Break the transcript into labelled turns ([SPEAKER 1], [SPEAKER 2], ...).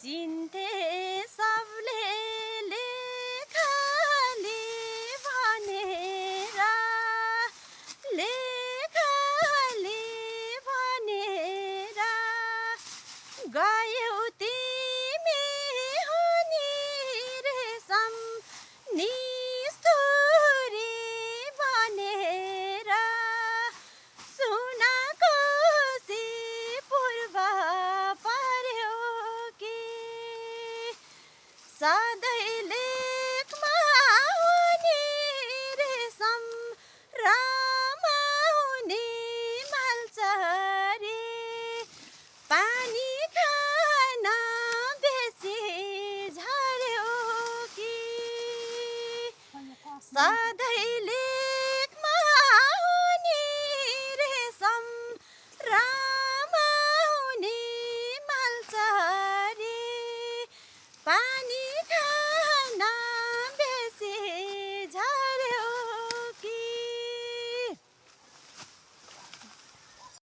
[SPEAKER 1] चिन्थे सबले लेखले भनेर लेखले भनेर गयौ तिमी हुने रेशम निष्ठुरी भनेर सुनकोशी पूर्व पर्यो कि सधैँ लेखमा हुने रेशम रमाउने मालचरी पानी खान बेसी झर्यो कि सधैँ लेखमा हुने रेशम रमाउने मालचरी